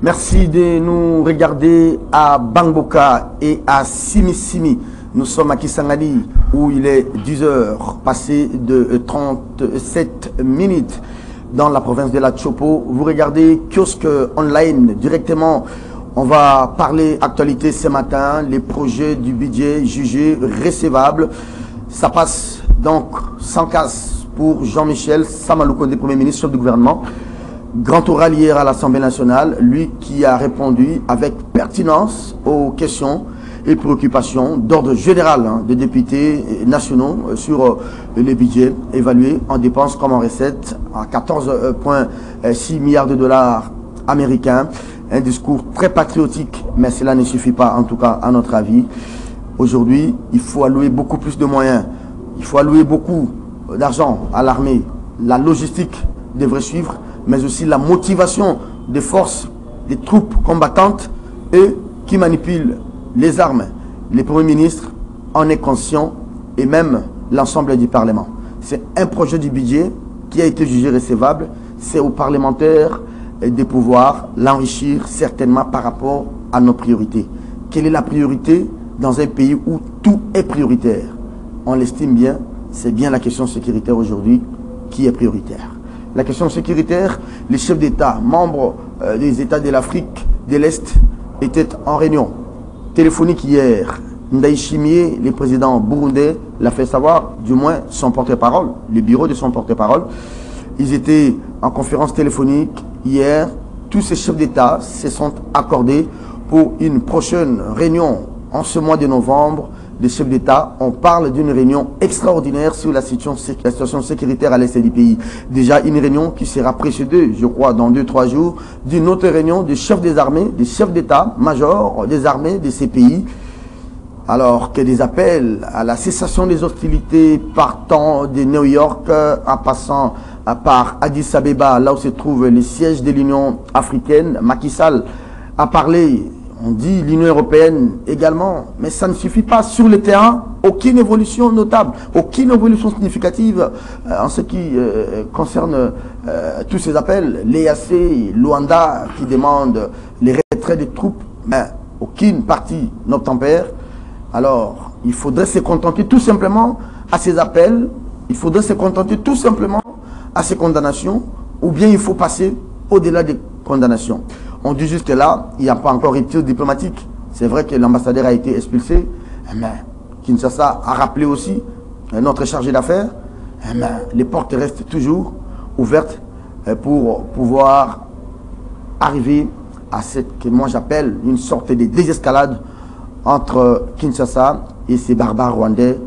Merci de nous regarder à Bamboka et à Simisimi. Nous sommes à Kisangani où il est 10h passé de 37 minutes dans la province de la Chopo. Vous regardez Kiosque Online directement. On va parler actualité ce matin, les projets du budget jugés recevables. Ça passe donc sans casse pour Jean-Michel Samaloukonde, Premier ministre, chef du gouvernement. Grand oral hier à l'Assemblée nationale, lui qui a répondu avec pertinence aux questions et préoccupations d'ordre général des députés nationaux sur les budgets évalués en dépenses comme en recettes à 14,6 milliards de dollars américains. Un discours très patriotique, mais cela ne suffit pas, en tout cas à notre avis. Aujourd'hui, il faut allouer beaucoup plus de moyens, il faut allouer beaucoup d'argent à l'armée. La logistique devrait suivre, mais aussi la motivation des forces, des troupes combattantes et qui manipulent les armes. Le Premier ministre en est conscient et même l'ensemble du Parlement. C'est un projet du budget qui a été jugé recevable. C'est aux parlementaires de pouvoir l'enrichir certainement par rapport à nos priorités. Quelle est la priorité dans un pays où tout est prioritaire? On l'estime bien, c'est bien la question sécuritaire aujourd'hui qui est prioritaire. La question sécuritaire, les chefs d'État, membres des États de l'Afrique de l'Est, étaient en réunion téléphonique hier. Ndaye Chimié, le président burundais, l'a fait savoir, du moins son porte-parole, le bureau de son porte-parole. Ils étaient en conférence téléphonique hier. Tous ces chefs d'État se sont accordés pour une prochaine réunion en ce mois de novembre. Les chefs d'État, on parle d'une réunion extraordinaire sur la situation sécuritaire à l'est du pays. Déjà une réunion qui sera précédée, je crois, dans 2-3 jours, d'une autre réunion des chefs des armées, des chefs d'État, majors des armées de ces pays. Alors que des appels à la cessation des hostilités partant de New York, en passant par Addis Abeba, là où se trouve le siège de l'Union africaine, Macky Sall a parlé. On dit l'Union européenne également, mais ça ne suffit pas. Sur le terrain, aucune évolution notable, aucune évolution significative en ce qui concerne tous ces appels. L'EAC, Luanda qui demande les retraits des troupes, mais aucune partie n'obtempère. Alors, il faudrait se contenter tout simplement à ces appels, il faudrait se contenter tout simplement à ces condamnations, ou bien il faut passer au-delà des condamnations. On dit juste que là, il n'y a pas encore rupture diplomatique. C'est vrai que l'ambassadeur a été expulsé, mais Kinshasa a rappelé aussi notre chargé d'affaires. Mais les portes restent toujours ouvertes pour pouvoir arriver à ce que moi j'appelle une sorte de désescalade entre Kinshasa et ces barbares rwandais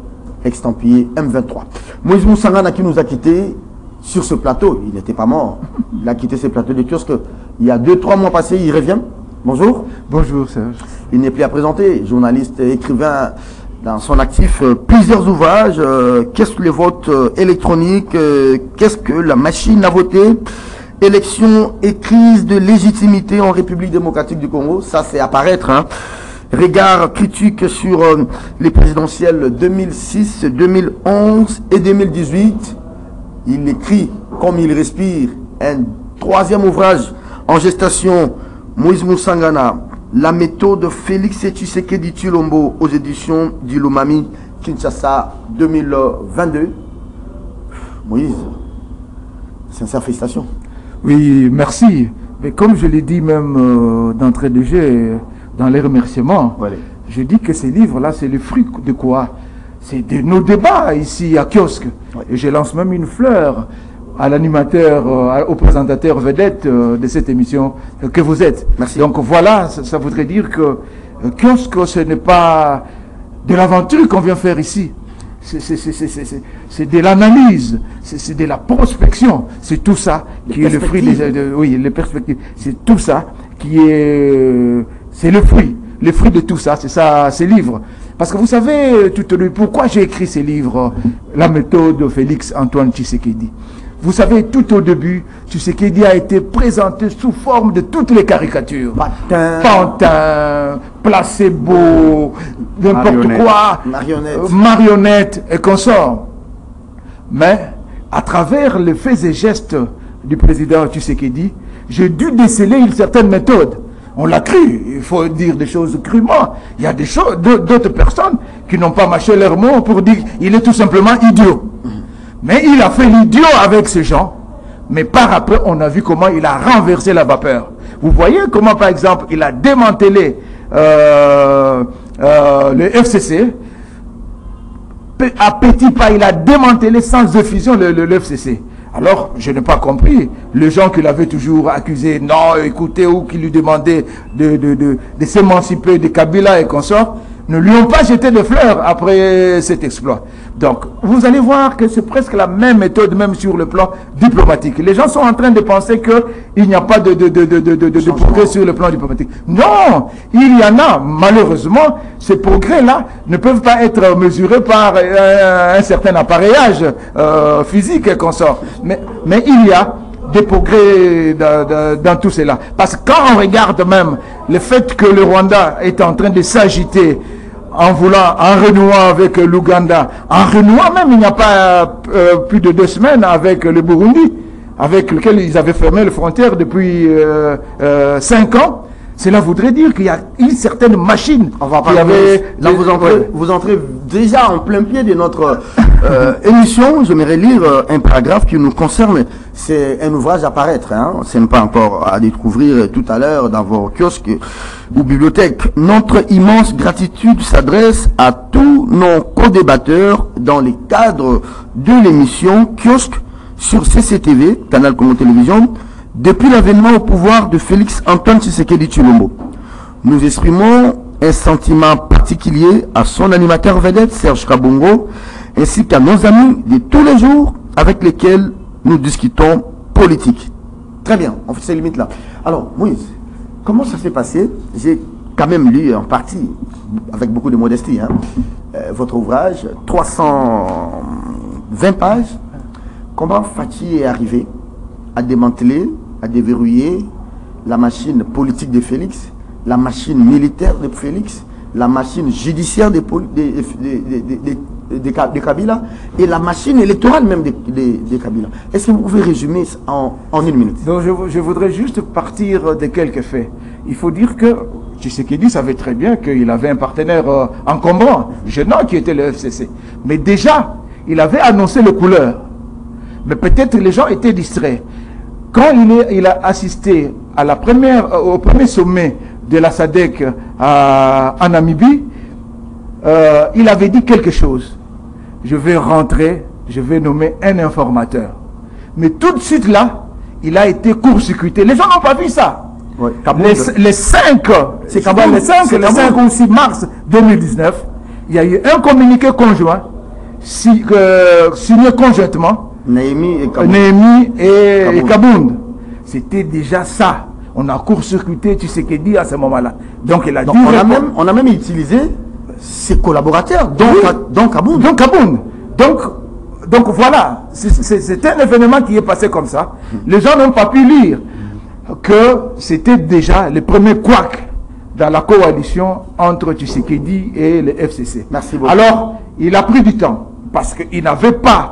extampillés M23. Moïse Moussangana qui nous a quittés sur ce plateau, il n'était pas mort. Il a quitté ce plateau de kiosque. Il y a 2-3 mois passés, il revient. Bonjour. Bonjour Serge. Il n'est plus à présenter. Journaliste, écrivain dans son actif, plusieurs ouvrages. Qu'est-ce que le vote électronique? Qu'est-ce que la machine à voter? Élection et crise de légitimité en République démocratique du Congo. Ça, c'est à paraître. Regard critique sur les présidentielles 2006, 2011 et 2018. Il écrit comme il respire un 3e ouvrage en gestation, Moïse Moussangana, la méthode Félix Tshisekedi Tshilombo aux éditions du Lomami, Kinshasa 2022. Moïse, sincères félicitations. Oui, merci. Mais comme je l'ai dit même d'entrée de jeu, dans les remerciements, voilà. Je dis que ces livres-là, c'est le fruit de quoi? C'est de nos débats ici à Kiosque. Ouais. Et je lance même une fleur à l'animateur, au présentateur vedette de cette émission que vous êtes. Merci. Donc voilà, ça voudrait dire que Kiosque, ce n'est pas de l'aventure qu'on vient faire ici. C'est de l'analyse, c'est de la prospection. C'est tout ça qui est le fruit oui, les perspectives. C'est tout ça qui est... C'est le fruit de tout ça, c'est ça, ces livres. Parce que vous savez, pourquoi j'ai écrit ces livres, la méthode de Félix Antoine Tshisekedi. Vous savez, tout au début, Tshisekedi a été présenté sous forme de toutes les caricatures. Pantin, placebo, n'importe quoi, marionnette et consorts. Mais, à travers les faits et gestes du président Tshisekedi, j'ai dû déceler une certaine méthode. On l'a cru. Il faut dire des choses crûment. Il y a des choses, d'autres personnes qui n'ont pas mâché leurs mots pour dire qu'il est tout simplement idiot. Mais il a fait l'idiot avec ces gens. Mais par après, on a vu comment il a renversé la vapeur. Vous voyez comment, par exemple, il a démantelé le FCC. À petits pas, il a démantelé sans effusion le FCC. Alors, je n'ai pas compris. Les gens qui l'avaient toujours accusé, non, écoutez, ou qui lui demandaient de s'émanciper de Kabila et consorts, ne lui ont pas jeté de fleurs après cet exploit. Donc, vous allez voir que c'est presque la même méthode, même sur le plan diplomatique. Les gens sont en train de penser qu'il n'y a pas de progrès sur le plan diplomatique. Non, il y en a. Malheureusement, ces progrès-là ne peuvent pas être mesurés par un certain appareillage physique et consort. Mais il y a des progrès dans tout cela. Parce que quand on regarde même le fait que le Rwanda est en train de s'agiter en renouant avec l'Ouganda, en renouant même, il n'y a pas plus de 2 semaines avec le Burundi, avec lequel ils avaient fermé les frontières depuis 5 ans. Cela voudrait dire qu'il y a une certaine machine qui avait... Là, vous entrez déjà en plein pied de notre émission. J'aimerais lire un paragraphe qui nous concerne. C'est un ouvrage à paraître. Hein. Ce n'est pas encore à découvrir tout à l'heure dans vos kiosques ou bibliothèques. Notre immense gratitude s'adresse à tous nos co-débatteurs dans le cadre de l'émission Kiosque sur CCTV, Canal Congo Télévision, depuis l'avènement au pouvoir de Félix Antoine Tshisekedi Tshilombo. Nous exprimons un sentiment particulier à son animateur vedette, Serge Kabongo, ainsi qu'à nos amis de tous les jours avec lesquels nous discutons politique. Très bien, on fait ces limites là. Alors, Moïse, comment ça s'est passé? J'ai quand même lu en partie, avec beaucoup de modestie, hein, votre ouvrage, 320 pages. Comment Fathi est arrivé à démanteler, à déverrouiller la machine politique de Félix, la machine militaire de Félix, la machine judiciaire de Kabila et la machine électorale même de Kabila. Est-ce que vous pouvez résumer en 1 minute? Donc je voudrais juste partir de quelques faits. Il faut dire que Tshisekedi savait très bien qu'il avait un partenaire encombrant, gênant, qui était le FCC. Mais déjà, il avait annoncé les couleurs. Mais peut-être les gens étaient distraits. Quand il a assisté à au premier sommet de la SADC en Namibie, il avait dit quelque chose. Je vais rentrer, je vais nommer un informateur. Mais tout de suite là, il a été court-circuité. Les gens n'ont pas vu ça. Ouais, les 5 ou 6 mars 2019, il y a eu un communiqué conjoint signé conjointement. Néhémie et Kabound. C'était déjà ça. On a court-circuité Tshisekedi à ce moment-là. Donc il a dit... On a même utilisé ses collaborateurs, donc Kabound. Donc voilà, c'est un événement qui est passé comme ça. Les gens n'ont pas pu lire que c'était déjà le premier couac dans la coalition entre Tshisekedi et le FCC. Merci beaucoup. Alors, il a pris du temps parce qu'il n'avait pas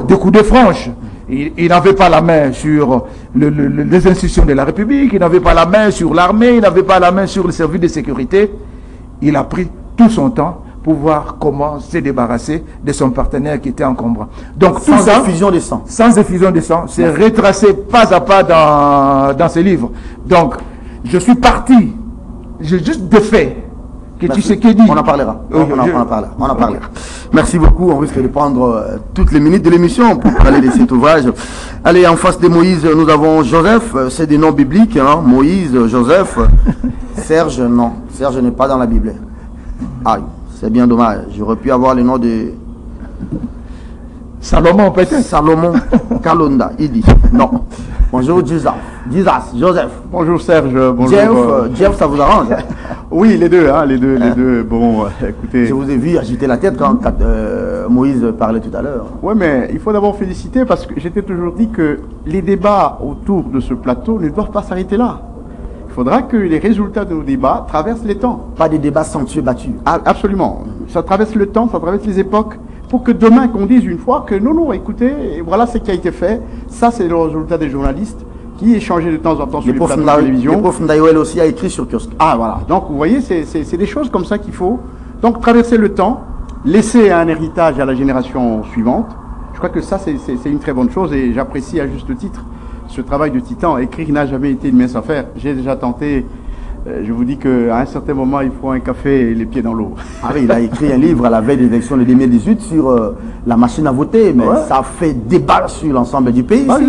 de coups de franche. Il n'avait pas la main sur les institutions de la République, il n'avait pas la main sur l'armée, il n'avait pas la main sur le service de sécurité. Il a pris tout son temps pour voir comment se débarrasser de son partenaire qui était encombrant. Donc tout ça, effusion de sang. Sans effusion de sang, c'est retracé pas à pas dans ce livre. Donc, je suis parti, j'ai juste des faits. On en parlera. On en parlera. Merci beaucoup. On risque de prendre toutes les minutes de l'émission pour parler de cet ouvrage. Allez, en face de Moïse, nous avons Joseph. C'est des noms bibliques. Hein? Moïse, Joseph. Serge, non. Serge n'est pas dans la Bible. Ah, c'est bien dommage. J'aurais pu avoir le nom de... Salomon, peut-être. Salomon Kalonda, il dit. Non. Bonjour, Joseph. Bonjour Serge, bonjour. Jeff, ça vous arrange? Oui, les deux, hein, les deux. Bon, écoutez. Je vous ai vu agiter la tête quand Moïse parlait tout à l'heure. Oui, mais il faut d'abord féliciter parce que j'étais toujours dit que les débats autour de ce plateau ne doivent pas s'arrêter là. Il faudra que les résultats de nos débats traversent les temps. Pas des débats somptueux battus. Ah, absolument. Ça traverse le temps, ça traverse les époques. Pour que demain, qu'on dise une fois que non, écoutez, voilà ce qui a été fait. Ça, c'est le résultat des journalistes qui est changé de temps en temps sur Le les plateaux de télévision. prof Ndaïwel aussi a écrit sur kiosque. Ah voilà, donc vous voyez, c'est des choses comme ça qu'il faut. Donc traverser le temps, laisser un héritage à la génération suivante, je crois que ça c'est une très bonne chose et j'apprécie à juste titre ce travail de titan. Écrire n'a jamais été une mince affaire. J'ai déjà tenté, je vous dis qu'à un certain moment il faut un café et les pieds dans l'eau. Ah oui, il a écrit un livre à la veille des élections de 2018 sur la machine à voter, mais Ouais. ça fait débat sur l'ensemble du pays. Ah, ici.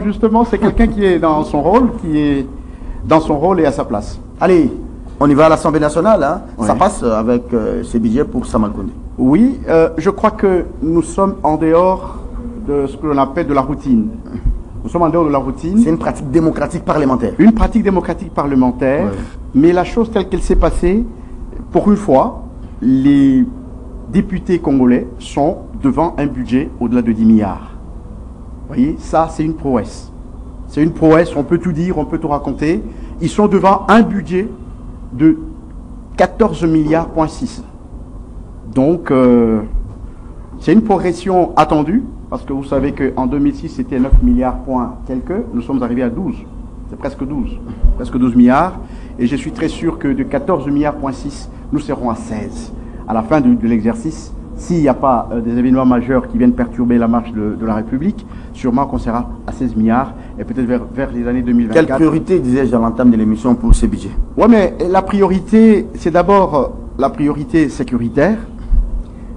justement, c'est quelqu'un qui est dans son rôle, et à sa place. Allez, on y va à l'Assemblée nationale. Hein. Ouais. Ça passe avec ces budgets pour Sama Koundé. Oui, je crois que nous sommes en dehors de ce que l'on appelle de la routine. Nous sommes en dehors de la routine. C'est une pratique démocratique parlementaire. Une pratique démocratique parlementaire, Ouais. mais la chose telle qu'elle s'est passée, pour une fois, les députés congolais sont devant un budget au-delà de 10 milliards. Vous voyez, ça c'est une prouesse. C'est une prouesse, on peut tout dire, on peut tout raconter. Ils sont devant un budget de 14 milliards, 6. Donc, c'est une progression attendue, parce que vous savez qu'en 2006, c'était 9 milliards, quelques. Nous sommes arrivés à 12. C'est presque 12 milliards. Et je suis très sûr que de 14 milliards, 6, nous serons à 16. À la fin de l'exercice, s'il n'y a pas des événements majeurs qui viennent perturber la marche de la République, sûrement qu'on sera à 16 milliards, et peut-être vers les années 2024. Quelle priorité, disais-je à l'entame de l'émission, pour ces budgets? Oui, mais la priorité, c'est d'abord la priorité sécuritaire.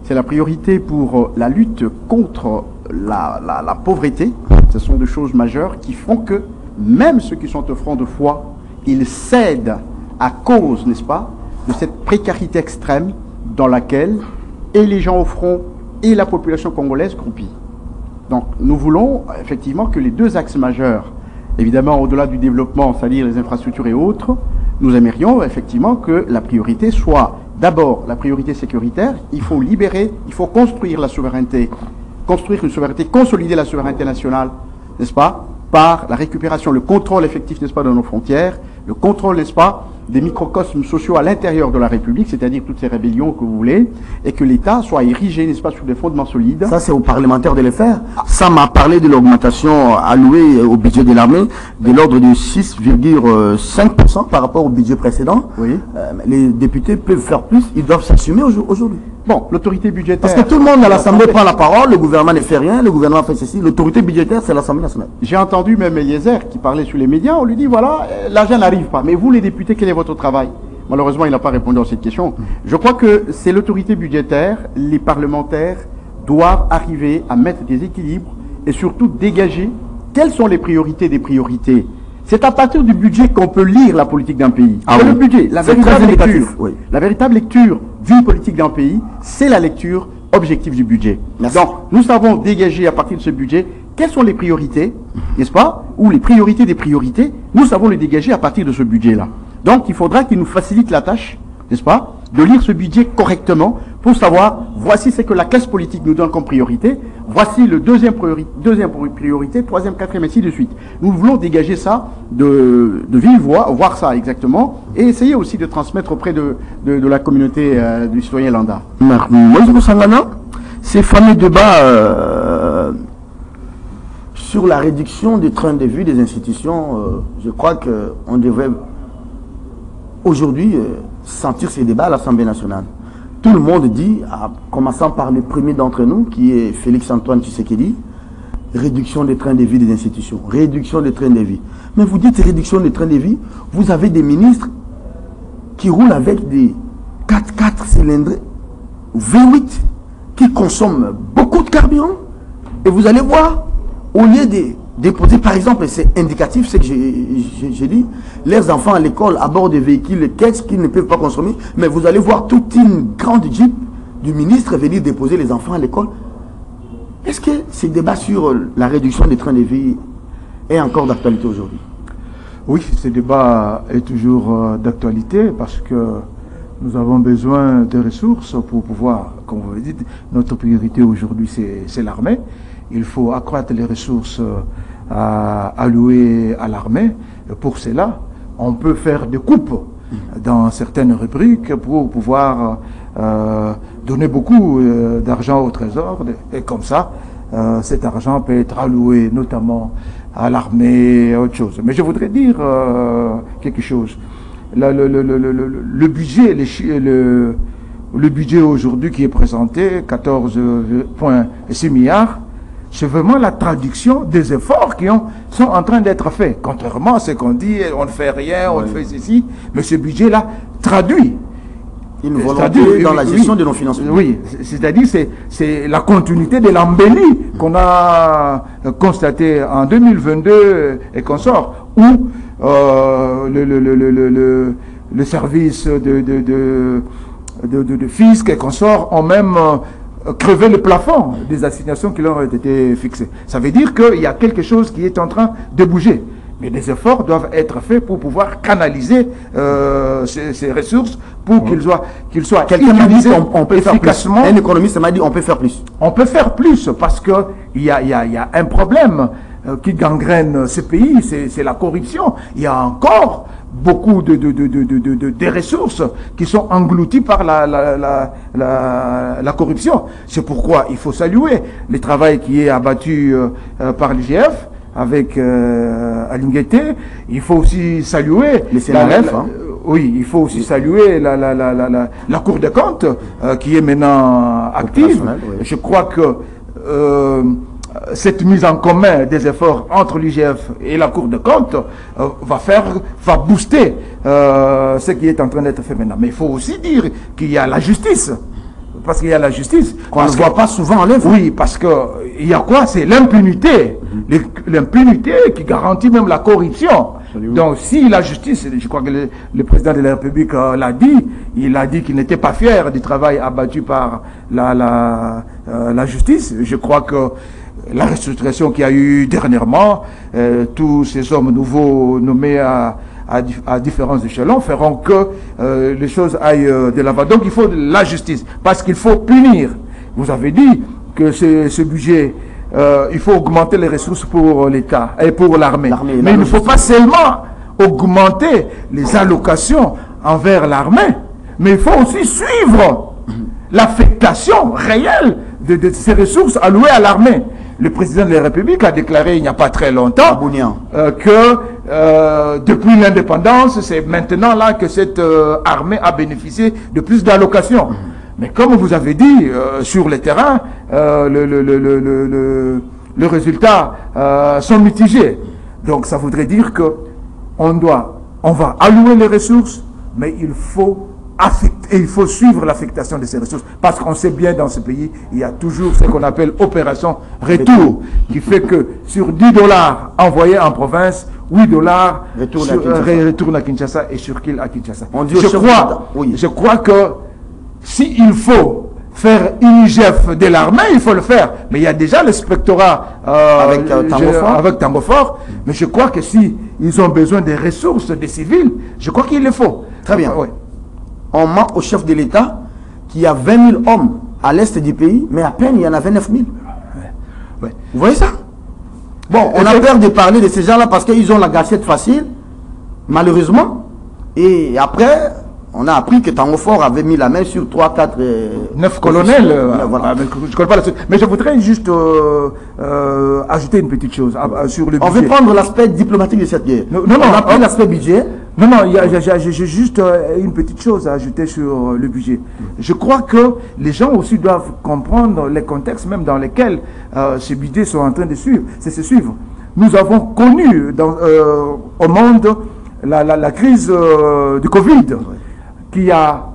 C'est la priorité pour la lutte contre la pauvreté. Ce sont des choses majeures qui font que même ceux qui sont au front de foi, ils cèdent à cause, n'est-ce pas, de cette précarité extrême dans laquelle et les gens au front et la population congolaise croupit. Donc nous voulons effectivement que les deux axes majeurs, évidemment au-delà du développement, c'est-à-dire les infrastructures et autres, nous aimerions effectivement que la priorité soit d'abord la priorité sécuritaire. Il faut libérer, il faut construire la souveraineté, construire une souveraineté, consolider la souveraineté nationale, n'est-ce pas, par la récupération, le contrôle effectif, n'est-ce pas, de nos frontières, le contrôle, n'est-ce pas, des microcosmes sociaux à l'intérieur de la République, c'est-à-dire toutes ces rébellions que vous voulez, et que l'État soit érigé, n'est-ce pas, sur des fondements solides. Ça, c'est aux parlementaires de le faire. Ça m'a parlé de l'augmentation allouée au budget de l'armée de l'ordre de 6,5% par rapport au budget précédent. Oui. Les députés peuvent faire plus, ils doivent s'assumer aujourd'hui. Bon, l'autorité budgétaire... Parce que tout le monde à l'Assemblée prend la parole, le gouvernement ne fait rien, le gouvernement fait ceci. L'autorité budgétaire, c'est l'Assemblée nationale. J'ai entendu même Eliezer qui parlait sur les médias, on lui dit voilà, l'argent n'arrive pas. Mais vous les députés, quel est votre travail? Malheureusement, il n'a pas répondu à cette question. Je crois que c'est l'autorité budgétaire, les parlementaires doivent arriver à mettre des équilibres et surtout dégager quelles sont les priorités des priorités. C'est à partir du budget qu'on peut lire la politique d'un pays. Ah C'est oui. le budget, la C'est véritable très lecture. indicatif, oui. La véritable lecture d'une politique d'un pays, c'est la lecture objective du budget. Merci. Donc, nous savons dégager à partir de ce budget quelles sont les priorités, n'est-ce pas, ou les priorités des priorités, nous savons les dégager à partir de ce budget-là. Donc, il faudra qu'il nous facilite la tâche, n'est-ce pas, de lire ce budget correctement pour savoir, voici ce que la classe politique nous donne comme priorité, voici le deuxième priorité, troisième, quatrième, ainsi de suite. Nous voulons dégager ça de vive voix, voir ça exactement, et essayer aussi de transmettre auprès de la communauté du citoyen lambda. Moïse Moussangana, ces fameux débats sur la réduction du train de vie des institutions, je crois qu'on devrait aujourd'hui sentir ces débats à l'Assemblée nationale. Tout le monde dit, en commençant par le premier d'entre nous, qui est Félix-Antoine Tshisekedi, réduction des trains de vie des institutions, réduction des trains de vie. Mais vous dites réduction des trains de vie, vous avez des ministres qui roulent avec des 4x4 cylindrés V8 qui consomment beaucoup de carburant. Et vous allez voir, au lieu de déposer, par exemple, c'est indicatif, c'est que j'ai dit, leurs enfants à l'école à bord de véhicules, qu'est-ce qu'ils ne peuvent pas consommer, mais vous allez voir toute une grande jeep du ministre venir déposer les enfants à l'école. Est-ce que ce débat sur la réduction des trains de vie est encore d'actualité aujourd'hui? Oui, ce débat est toujours d'actualité parce que nous avons besoin de ressources pour pouvoir, comme vous le dites, notre priorité aujourd'hui c'est l'armée. Il faut accroître les ressources allouées à l'armée. Pour cela, on peut faire des coupes dans certaines rubriques pour pouvoir donner beaucoup d'argent au trésor. Et comme ça, cet argent peut être alloué notamment à l'armée, autre chose. Mais je voudrais dire quelque chose. Le budget, le budget aujourd'hui qui est présenté, 14,6 milliards, c'est vraiment la traduction des efforts qui sont en train d'être faits. Contrairement à ce qu'on dit, on ne fait rien, on fait ceci, mais ce budget-là traduit une volonté dans la gestion de nos finances publiques. Oui, c'est-à-dire c'est la continuité de l'embellie qu'on a constaté en 2022 et qu'on sort, où le service de fisc et consorts ont même crevé le plafond des assignations qui leur ont été fixées. Ça veut dire qu'il y a quelque chose qui est en train de bouger. Mais des efforts doivent être faits pour pouvoir canaliser ces ressources pour qu'ils soient utilisés efficacement. Un économiste m'a dit on peut faire plus. On peut faire plus parce qu'il y a un problème qui gangrène ce pays, c'est la corruption. Il y a encore beaucoup de ressources qui sont englouties par la corruption. C'est pourquoi il faut saluer le travail qui est abattu par l'IGF avec Alinguete. Il faut aussi saluer oui, il faut aussi saluer la Cour des comptes qui est maintenant active. Oui. Je crois que cette mise en commun des efforts entre l'IGF et la Cour des comptes va booster ce qui est en train d'être fait maintenant. Mais il faut aussi dire qu'il y a la justice. Parce qu'il y a la justice. Qu'on ne voit pas souvent en l'œuvre. Oui, parce qu'il y a quoi? C'est l'impunité. L'impunité qui garantit même la corruption. Absolument. Donc si la justice, je crois que le président de la République l'a dit, il a dit qu'il n'était pas fier du travail abattu par la justice. Je crois que la restructuration qu'il y a eu dernièrement, tous ces hommes nouveaux nommés à différents échelons feront que les choses aillent de l'avant. Donc il faut de la justice, parce qu'il faut punir. Vous avez dit que ce budget, il faut augmenter les ressources pour l'État et pour l'armée. Mais il ne faut pas seulement augmenter les allocations envers l'armée, mais il faut aussi suivre l'affectation réelle de ces ressources allouées à l'armée. Le président de la République a déclaré il n'y a pas très longtemps que depuis l'indépendance, c'est maintenant là que cette armée a bénéficié de plus d'allocations. Mais comme vous avez dit, sur le terrain, le résultat sont mitigés. Donc ça voudrait dire que on va allouer les ressources, mais il faut suivre l'affectation de ces ressources. Parce qu'on sait bien dans ce pays, il y a toujours ce qu'on appelle opération retour, qui fait que sur 10 dollars envoyés en province, 8 dollars retournent à Kinshasa et circulent à Kinshasa. Je crois que s'il faut faire une IGF de l'armée, il faut le faire. Mais il y a déjà l'inspectorat avec Tango Fort. Mais je crois que si ils ont besoin des ressources des civils, je crois qu'il le faut. Très bien. On manque au chef de l'État qui a 20 000 hommes à l'est du pays, mais à peine il y en a 29 000. Vous voyez ça? Bon, on a peur de parler de ces gens-là parce qu'ils ont la gâchette facile, malheureusement. Et après, on a appris que Tango Fort avait mis la main sur 3, 4... 9 colonels. Voilà. Je connais pas la suite. Mais je voudrais juste ajouter une petite chose sur le budget. On veut prendre l'aspect diplomatique de cette guerre. Non, on a pris l'aspect budget. Non, j'ai juste une petite chose à ajouter sur le budget. Je crois que les gens aussi doivent comprendre les contextes même dans lesquels ces budgets sont en train de se suivre. Nous avons connu au monde la crise du Covid qui a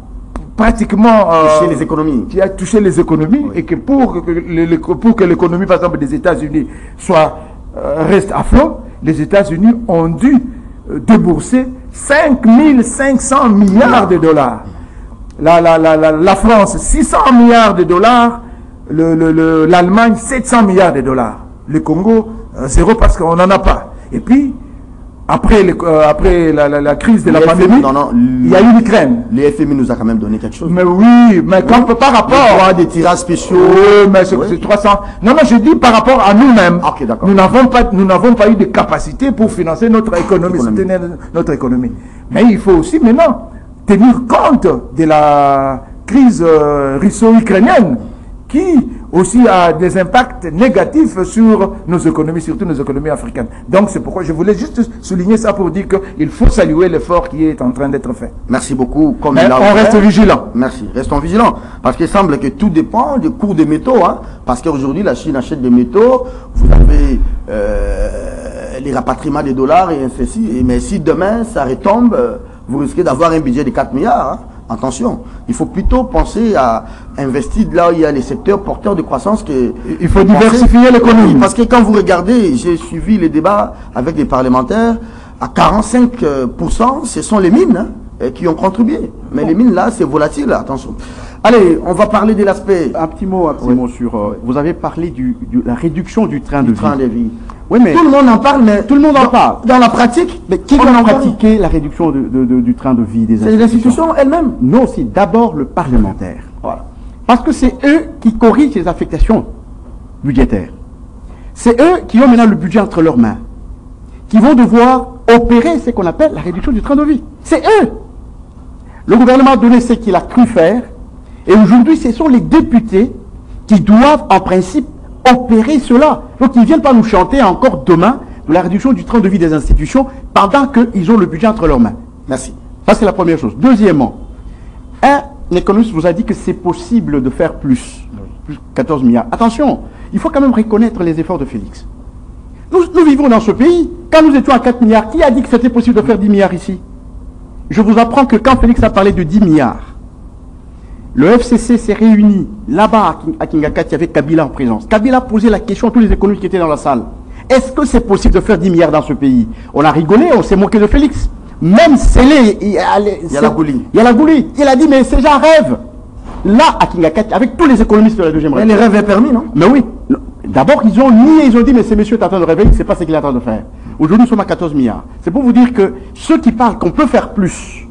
pratiquement touché les économies. Qui a touché les économies, et que pour que l'économie, par exemple, des États-Unis reste à flot, les États-Unis ont dû débourser 5 500 milliards de dollars. La France, 600 milliards de dollars. L'Allemagne, 700 milliards de dollars. Le Congo, zéro parce qu'on n'en a pas. Et puis, après la crise de la pandémie, il y a eu l'Ukraine. Le FMI nous a quand même donné quelque chose. Mais oui, mais par rapport... des tirages spéciaux. Oui, mais c'est 300... Non, je dis par rapport à nous-mêmes. Okay, nous n'avons pas eu de capacité pour financer notre économie, soutenir notre économie. Mais il faut aussi maintenant tenir compte de la crise russo-ukrainienne qui aussi a des impacts négatifs sur nos économies, surtout nos économies africaines. Donc c'est pourquoi je voulais juste souligner ça pour dire qu'il faut saluer l'effort qui est en train d'être fait. Merci beaucoup. Comme Mais on reste vigilant. Merci. Restons vigilants. Parce qu'il semble que tout dépend du cours des métaux. Hein, parce qu'aujourd'hui, la Chine achète des métaux. Vous avez les rapatriements des dollars et ainsi de suite. Mais si demain ça retombe, vous risquez d'avoir un budget de 4 milliards. Hein. Attention, il faut plutôt penser à investir là où il y a les secteurs porteurs de croissance. Il faut diversifier l'économie. Parce que quand vous regardez, j'ai suivi les débats avec des parlementaires, à 45%, ce sont les mines qui ont contribué. Mais les mines là, c'est volatile, attention. Allez, on va parler de l'aspect. Un petit mot sur... vous avez parlé de la réduction du train de vie. Oui, mais tout le monde en parle, mais tout le monde en parle. Dans la pratique, mais qui doit pratiquer la réduction du train de vie des institutions? C'est les institutions elles-mêmes. Non, c'est d'abord le parlementaire. Voilà. Parce que c'est eux qui corrigent les affectations budgétaires. C'est eux qui ont maintenant le budget entre leurs mains, qui vont devoir opérer ce qu'on appelle la réduction du train de vie. C'est eux. Le gouvernement a donné ce qu'il a cru faire, et aujourd'hui, ce sont les députés qui doivent, en principe, opérer cela. Donc, ils ne viennent pas nous chanter encore demain de la réduction du train de vie des institutions pendant qu'ils ont le budget entre leurs mains. Merci. Ça, c'est la première chose. Deuxièmement, un économiste vous a dit que c'est possible de faire plus 14 milliards. Attention, il faut quand même reconnaître les efforts de Félix. Nous vivons dans ce pays. Quand nous étions à 4 milliards, qui a dit que c'était possible de faire 10 milliards ici? Je vous apprends que quand Félix a parlé de 10 milliards, le FCC s'est réuni là-bas à Kingakati avec Kabila en présence. Kabila a posé la question à tous les économistes qui étaient dans la salle. Est-ce que c'est possible de faire 10 milliards dans ce pays? On a rigolé, on s'est moqué de Félix. Même Sélé, il y a la Gouli. Il a dit, mais c'est déjà un rêve. Là, à Kingakati, avec tous les économistes de la deuxième République. Mais les rêves est permis, non? Mais oui. D'abord, ils ont nié, ils ont dit, mais ce monsieur est en train de rêver, il ne sait pas ce qu'il est en train de faire. Aujourd'hui, nous sommes à 14 milliards. C'est pour vous dire que ceux qui parlent qu'on peut faire plus,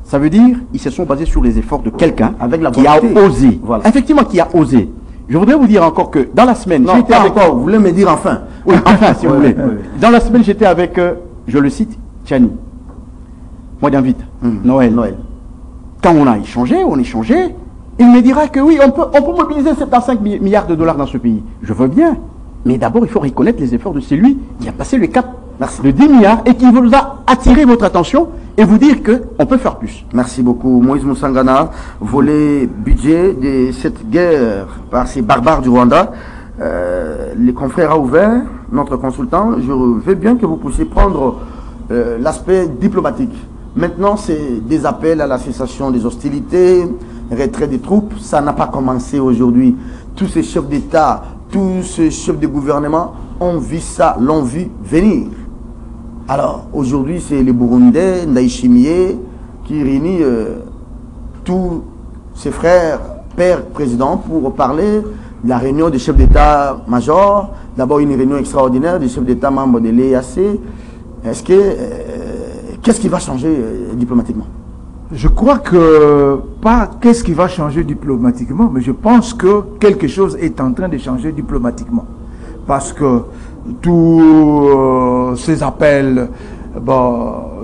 ça veut dire ils se sont basés sur les efforts de quelqu'un qui a osé. Voilà. Effectivement, qui a osé. Je voudrais vous dire encore que dans la semaine, j'étais avec... Vous voulez me dire enfin? Oui, enfin, si vous voulez. Dans la semaine, j'étais avec, je le cite, Tchani. Moi d'invite, Noël. Quand on a échangé, il me dira que oui, on peut mobiliser 75 milliards de dollars dans ce pays. Je veux bien. Mais d'abord, il faut reconnaître les efforts de celui qui a passé le cap de 10 milliards et qui vous a attiré votre attention et vous dire qu'on peut faire plus. Merci beaucoup. Moïse Moussangana, volet budget de cette guerre par ces barbares du Rwanda. Les confrères a ouvert, notre consultant, je veux bien que vous puissiez prendre l'aspect diplomatique. Maintenant, c'est des appels à la cessation des hostilités, retrait des troupes. Ça n'a pas commencé aujourd'hui. Tous ces chefs d'État, tous ces chefs de gouvernement ont vu ça, l'ont vu venir. Alors, aujourd'hui, c'est les Burundais, Ndaïchimié, qui réunit tous ses frères, pères, présidents, pour parler de la réunion des chefs d'État-major. D'abord, une réunion extraordinaire des chefs d'État membres de l'EAC. Est-ce que... qu'est-ce qui va changer diplomatiquement? Je crois que pas qu'est-ce qui va changer diplomatiquement, mais je pense que quelque chose est en train de changer diplomatiquement. Parce que tous ces appels,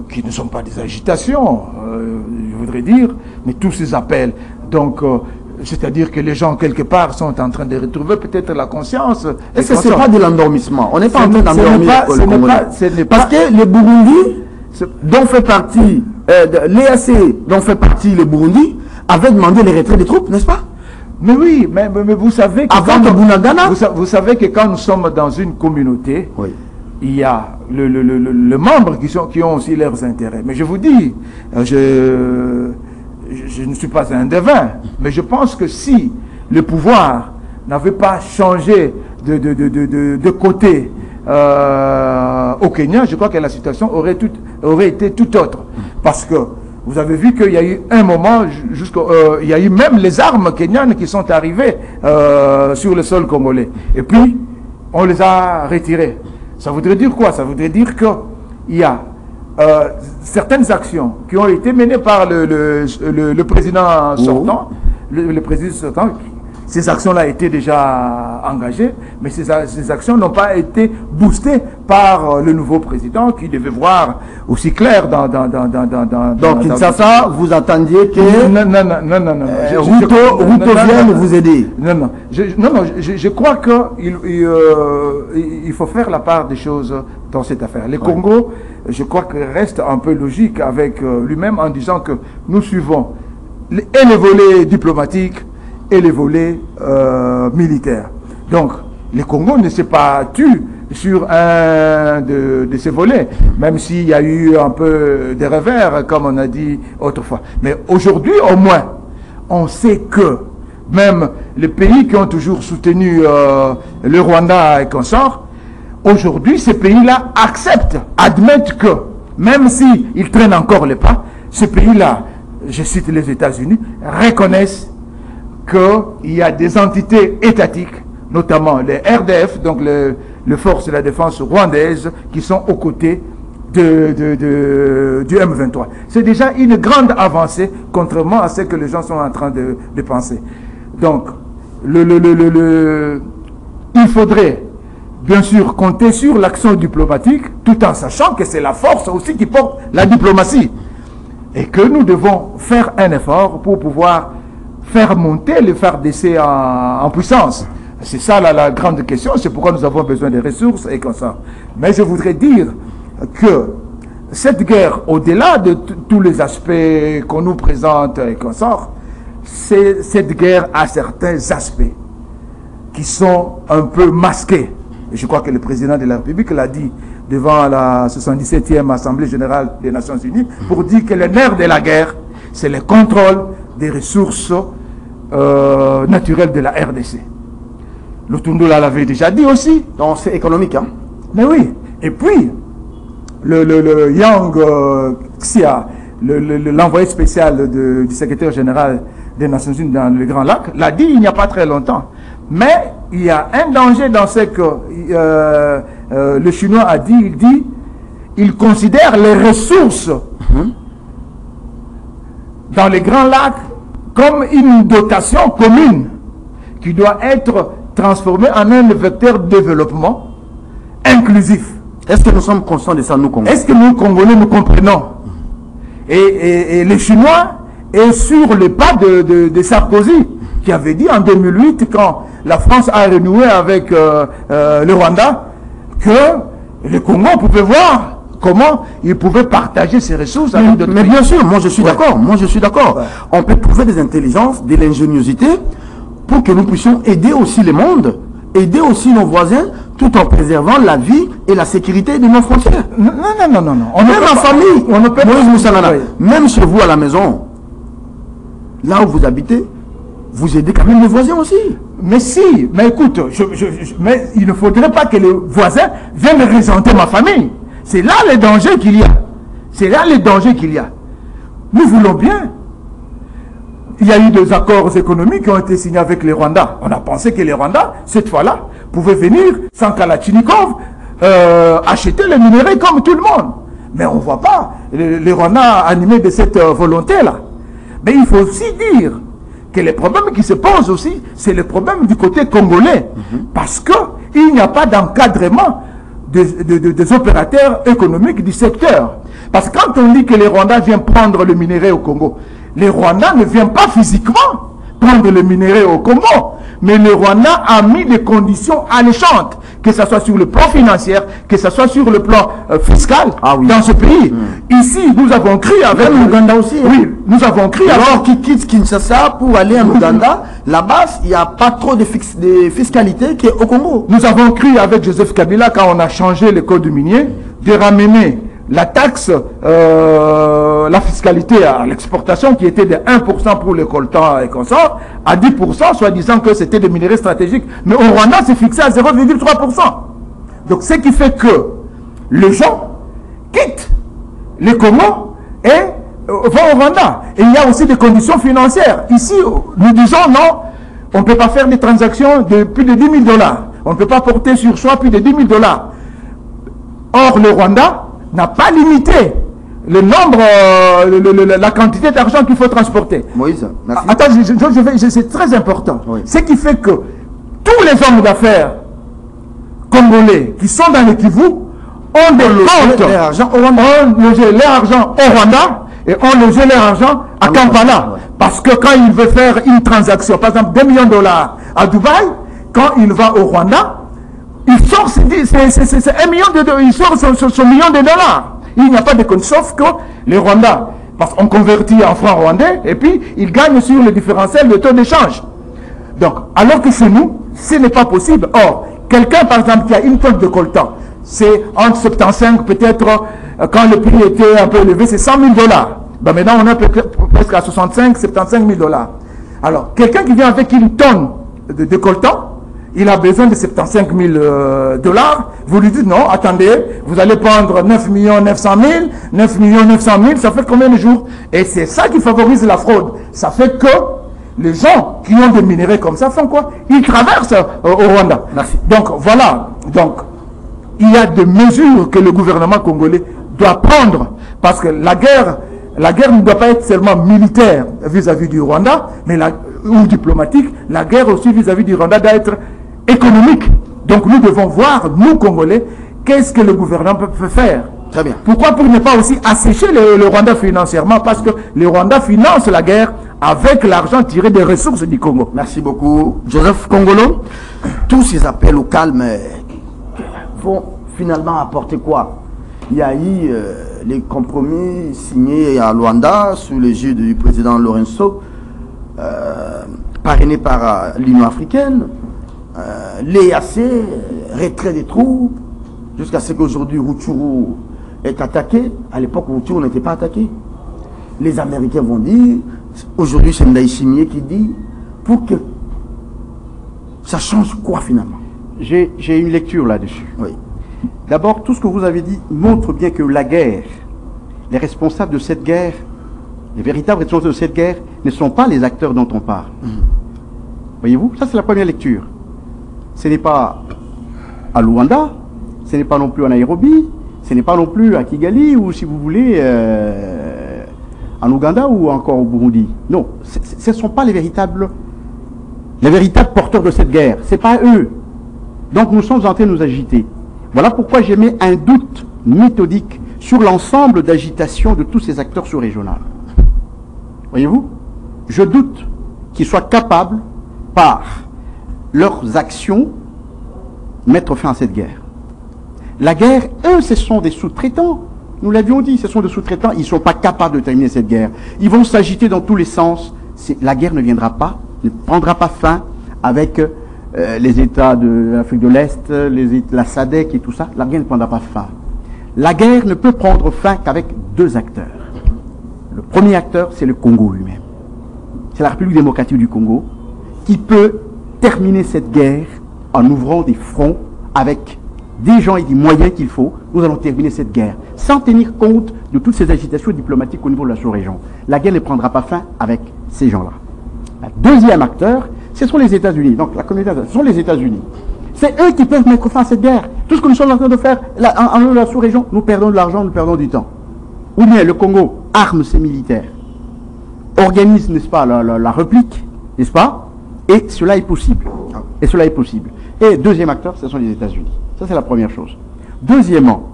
qui ne sont pas des agitations, je voudrais dire, mais tous ces appels, donc, c'est-à-dire que les gens, quelque part, sont en train de retrouver peut-être la conscience. Est-ce que ce n'est pas de l'endormissement? On n'est pas en train d'endormir. Parce que les Burundis, dont fait partie l'EAC, dont fait partie le Burundi, avait demandé le retrait des troupes, n'est-ce pas? Mais oui, mais vous savez que avant de Bunagana, vous savez que quand nous sommes dans une communauté, oui, il y a les membres qui ont aussi leurs intérêts. Mais je vous dis, je ne suis pas un devin, mais je pense que si le pouvoir n'avait pas changé de côté au Kenya, je crois que la situation aurait été tout autre. Parce que vous avez vu qu'il y a eu un moment, il y a eu même les armes kenyanes qui sont arrivées sur le sol congolais. Et puis, on les a retirées. Ça voudrait dire quoi? Ça voudrait dire qu'il y a certaines actions qui ont été menées par le président sortant, le président sortant, Ces actions-là étaient déjà engagées, mais ces actions n'ont pas été boostées par le nouveau président qui devait voir aussi clair dans Donc, Kinshasa, vous attendiez que non. Ruto vienne vous aider. Non. Je crois qu'il faut faire la part des choses dans cette affaire. Le Congo, je crois qu'il reste un peu logique avec lui-même en disant que nous suivons et les volets diplomatiques et les volets militaires. Donc, le Congo ne s'est pas tué sur un de ces volets, même s'il y a eu un peu de revers, comme on a dit autrefois. Mais aujourd'hui, au moins, on sait que même les pays qui ont toujours soutenu le Rwanda et consorts, aujourd'hui, ces pays-là admettent que, même s'ils traînent encore les pas, ces pays-là, je cite les États-Unis, reconnaissent qu'il y a des entités étatiques, notamment les RDF, donc les forces de la défense rwandaises, qui sont aux côtés du M23. C'est déjà une grande avancée, contrairement à ce que les gens sont en train de penser. Donc, il faudrait bien sûr compter sur l'action diplomatique, tout en sachant que c'est la force aussi qui porte la diplomatie. Et que nous devons faire un effort pour pouvoir faire monter le FARDC en puissance. C'est ça la grande question, c'est pourquoi nous avons besoin de ressources et comme ça. Mais je voudrais dire que cette guerre, au-delà de tous les aspects qu'on nous présente et qu'on sort, cette guerre a certains aspects qui sont un peu masqués. Et je crois que le président de la République l'a dit devant la 77e Assemblée Générale des Nations Unies pour dire que le nerf de la guerre, c'est le contrôle des ressources naturelles de la RDC. Lutundula l'avait déjà dit aussi. Donc c'est économique, hein? Mais oui. Et puis, le Yang Xia, l'envoyé spécial du secrétaire général des Nations Unies dans le Grand Lac, l'a dit il n'y a pas très longtemps. Mais il y a un danger dans ce que le Chinois a dit. Il considère les ressources dans les Grands Lacs comme une dotation commune qui doit être transformée en un vecteur de développement inclusif. Est-ce que nous sommes conscients de ça, nous, Congolais? Est-ce que nous, Congolais, nous comprenons? Et les Chinois est sur le pas de Sarkozy, qui avait dit en 2008, quand la France a renoué avec le Rwanda, que le Congo pouvait voir comment il pouvait partager ses ressources avec d'autres pays. Mais bien sûr, moi je suis d'accord. Moi je suis d'accord. Ouais. On peut trouver des intelligences, de l'ingéniosité pour que nous puissions aider aussi le monde, aider aussi nos voisins, tout en préservant la vie et la sécurité de nos frontières. Non. On même en famille, on ne peut pas. Même chez vous à la maison, là où vous habitez, vous aidez quand même les voisins aussi. Mais si, mais écoute, mais il ne faudrait pas que les voisins viennent représenter ma famille. C'est là le danger qu'il y a. C'est là le danger qu'il y a. Nous voulons bien. Il y a eu des accords économiques qui ont été signés avec les Rwandais. On a pensé que les Rwandais, cette fois-là, pouvaient venir sans Kalachnikov acheter les minéraux comme tout le monde. Mais on ne voit pas les Rwandais animés de cette volonté-là. Mais il faut aussi dire que les problèmes qui se posent aussi, c'est le problème du côté congolais. Parce qu'il n'y a pas d'encadrement des opérateurs économiques du secteur. Parce que quand on dit que les Rwandais viennent prendre le minerai au Congo, les Rwandais ne viennent pas physiquement prendre le minerai au Congo, mais le Rwanda a mis des conditions alléchantes, que ce soit sur le plan financier, que ce soit sur le plan fiscal dans ce pays. Ici, nous avons cru avec l'Ouganda aussi. Oui, nous avons cru. Alors qu'ils quittent Kinshasa pour aller en Ouganda, là-bas, il n'y a pas trop de fiscalité qui est au Congo. Nous avons cru avec Joseph Kabila, quand on a changé le code minier, de ramener la taxe, la fiscalité à l'exportation qui était de 1% pour les coltans et consorts, à 10%, soit disant que c'était des minerais stratégiques. Mais au Rwanda, c'est fixé à 0,3%. Donc, ce qui fait que les gens quittent les Congo et vont au Rwanda. Et il y a aussi des conditions financières. Ici, nous disons non, on ne peut pas faire des transactions de plus de 10 000 $. On ne peut pas porter sur soi plus de 10 000 $. Or, le Rwanda n'a pas limité le nombre, la quantité d'argent qu'il faut transporter. Moïse, merci. Attends, c'est très important. Oui. Ce qui fait que tous les hommes d'affaires congolais qui sont dans le Kivu ont des comptes, leur argent au Rwanda. ont logé leur argent au Rwanda et ont logé leur argent à Kampala. Ouais. Parce que quand il veut faire une transaction, par exemple 2 millions de dollars à Dubaï, quand il va au Rwanda, il sort c'est 1 million de dollars, il sort son million de dollars. Il n'y a pas de compte, sauf que les Rwandais, parce qu'on convertit en francs rwandais, et puis ils gagnent sur le différentiel de taux d'échange. Donc, alors que chez nous, ce n'est pas possible. Or, quelqu'un, par exemple, qui a une tonne de coltan, c'est entre 75, peut-être, quand le prix était un peu élevé, c'est 100 000 dollars. Ben maintenant, on est presque à 65, 75 000 dollars. Alors, quelqu'un qui vient avec une tonne de coltan, il a besoin de 75 000 dollars. Vous lui dites non, attendez, vous allez prendre 9 900 000, 9 900 000, ça fait combien de jours? Et c'est ça qui favorise la fraude. Ça fait que les gens qui ont des minéraux comme ça font quoi? Ils traversent au Rwanda. Merci. Donc voilà. Donc il y a des mesures que le gouvernement congolais doit prendre parce que la guerre ne doit pas être seulement militaire vis-à-vis du Rwanda, mais ou diplomatique. La guerre aussi vis-à-vis du Rwanda doit être économique. Donc nous devons voir, nous Congolais, qu'est-ce que le gouvernement peut faire. Très bien. Pourquoi? Pour ne pas aussi assécher le Rwanda financièrement, parce que le Rwanda finance la guerre avec l'argent tiré des ressources du Congo. Merci beaucoup, Joseph Kongolo. Tous ces appels au calme vont finalement apporter quoi? Il y a eu les compromis signés à Luanda sous l'égide du président Lorenzo, parrainé par l'Union africaine, l'EAC, retrait des troupes, jusqu'à ce qu'aujourd'hui Rutshuru est attaqué. À l'époque, Rutshuru n'était pas attaqué. Les Américains vont dire, aujourd'hui c'est Ndaïchimier qui dit, pour que ça change quoi finalement? J'ai une lecture là-dessus. Oui. D'abord, tout ce que vous avez dit montre bien que la guerre, les responsables de cette guerre, les véritables responsables de cette guerre, ne sont pas les acteurs dont on parle. Voyez-vous, ça c'est la première lecture. Ce n'est pas à Luanda, ce n'est pas non plus en Nairobi, ce n'est pas non plus à Kigali ou si vous voulez en Ouganda ou encore au Burundi. Non, ce ne sont pas les véritables porteurs de cette guerre. Ce n'est pas eux. Donc nous sommes en train de nous agiter. Voilà pourquoi j'ai mis un doute méthodique sur l'ensemble d'agitation de tous ces acteurs sous-régionaux. Voyez-vous, je doute qu'ils soient capables, par leurs actions, mettre fin à cette guerre. La guerre, eux, ce sont des sous-traitants. Nous l'avions dit, ce sont des sous-traitants. Ils ne sont pas capables de terminer cette guerre. Ils vont s'agiter dans tous les sens. La guerre ne viendra pas, ne prendra pas fin avec les États de l'Afrique de l'Est, la SADC et tout ça. La guerre ne prendra pas fin. La guerre ne peut prendre fin qu'avec deux acteurs. Le premier acteur, c'est le Congo lui-même. C'est la République démocratique du Congo qui peut terminer cette guerre en ouvrant des fronts avec des gens et des moyens qu'il faut. Nous allons terminer cette guerre sans tenir compte de toutes ces agitations diplomatiques au niveau de la sous-région. La guerre ne prendra pas fin avec ces gens-là. Le deuxième acteur, ce sont les États-Unis. Donc la communauté, ce sont les États-Unis. C'est eux qui peuvent mettre fin à cette guerre. Tout ce que nous sommes en train de faire en la sous-région, nous perdons de l'argent, nous perdons du temps. Ou bien le Congo arme ses militaires, organise, n'est-ce pas, la réplique, n'est-ce pas? Et cela est possible. Et cela est possible. Et deuxième acteur, ce sont les États-Unis. Ça, c'est la première chose. Deuxièmement,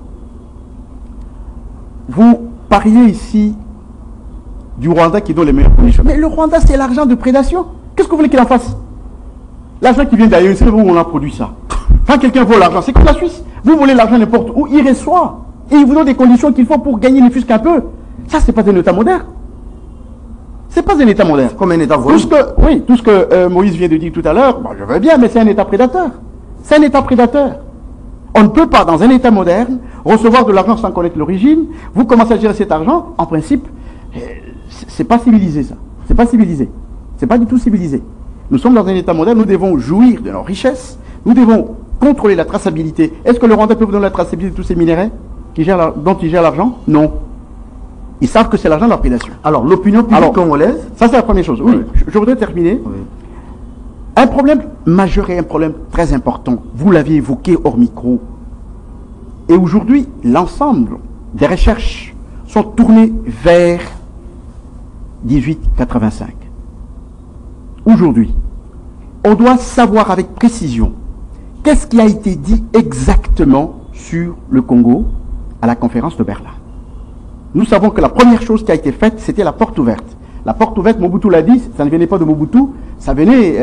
vous parliez ici du Rwanda qui donne les meilleures conditions. Mais le Rwanda, c'est l'argent de prédation. Qu'est-ce que vous voulez qu'il en fasse? L'argent qui vient d'ailleurs, c'est où on a produit ça. Quand quelqu'un vole l'argent, c'est comme la Suisse. Vous volez l'argent n'importe où, il reçoit. Et il vous donne des conditions qu'il faut pour gagner ne fût-ce qu'un peu. Ça, c'est pas un État moderne. C'est pas un État moderne. Comme un État volé. Tout ce que Moïse vient de dire tout à l'heure, je veux bien, mais c'est un État prédateur. C'est un État prédateur. On ne peut pas, dans un État moderne, recevoir de l'argent sans connaître l'origine. Vous commencez à gérer cet argent, en principe, c'est pas civilisé ça. C'est pas civilisé. C'est pas du tout civilisé. Nous sommes dans un État moderne, nous devons jouir de nos richesses, nous devons contrôler la traçabilité. Est-ce que le Rwanda peut vous donner la traçabilité de tous ces minéraux dont il gère l'argent? Non. Ils savent que c'est l'argent de leur prédation. Alors, l'opinion publique congolaise. Ça, c'est la première chose. Oui, je voudrais terminer. Oui. Un problème majeur et un problème très important, vous l'aviez évoqué hors micro. Et aujourd'hui, l'ensemble des recherches sont tournés vers 1885. Aujourd'hui, on doit savoir avec précision qu'est-ce qui a été dit exactement sur le Congo à la conférence de Berlin. Nous savons que la première chose qui a été faite, c'était la porte ouverte. La porte ouverte, Mobutu l'a dit, ça ne venait pas de Mobutu, ça venait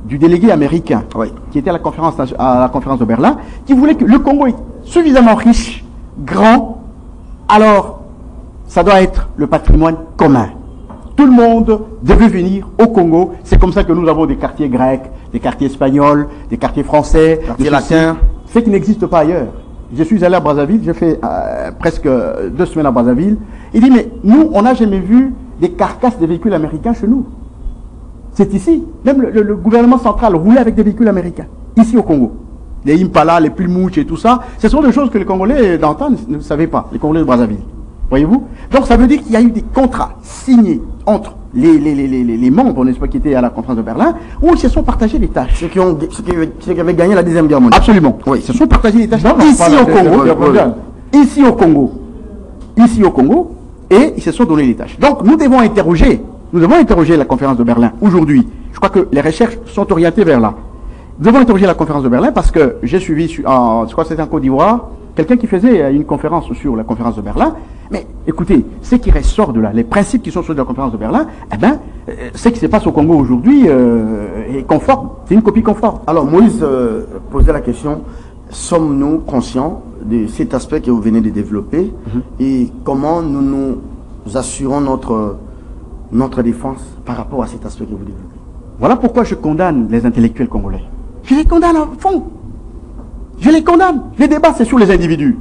du délégué américain qui était à la conférence de Berlin, qui voulait que le Congo est suffisamment riche, grand, alors ça doit être le patrimoine commun. Tout le monde devait venir au Congo. C'est comme ça que nous avons des quartiers grecs, des quartiers espagnols, des quartiers français, des quartiers latins. Ce qui n'existe pas ailleurs. Je suis allé à Brazzaville, j'ai fait presque 2 semaines à Brazzaville. Il dit, mais nous, on n'a jamais vu des carcasses de véhicules américains chez nous. C'est ici. Même le gouvernement central roulait avec des véhicules américains, ici au Congo. Les Impala, les Pulmouches et tout ça, ce sont des choses que les Congolais d'antan ne savaient pas, les Congolais de Brazzaville. Voyez-vous? Donc ça veut dire qu'il y a eu des contrats signés entre les membres, n'est-ce pas, qui étaient à la conférence de Berlin, où ils se sont partagés les tâches. Ceux qui avaient gagné la Deuxième Guerre mondiale. Absolument. Oui, ils se sont partagés les tâches ici au Congo, et ils se sont donné les tâches. Donc nous devons interroger la conférence de Berlin aujourd'hui. Je crois que les recherches sont orientées vers là. Nous devons interroger la conférence de Berlin parce que j'ai suivi, je crois que c'était en Côte d'Ivoire, quelqu'un qui faisait une conférence sur la conférence de Berlin. Mais écoutez, ce qui ressort de là, les principes qui sont sur la conférence de Berlin, eh bien, ce qui se passe au Congo aujourd'hui est conforme. C'est une copie conforme. Alors Moïse posait la question, sommes-nous conscients de cet aspect que vous venez de développer et comment nous nous assurons notre défense par rapport à cet aspect que vous développez? Voilà pourquoi je condamne les intellectuels congolais. Je les condamne à fond. Je les condamne. Les débats, c'est sur les individus.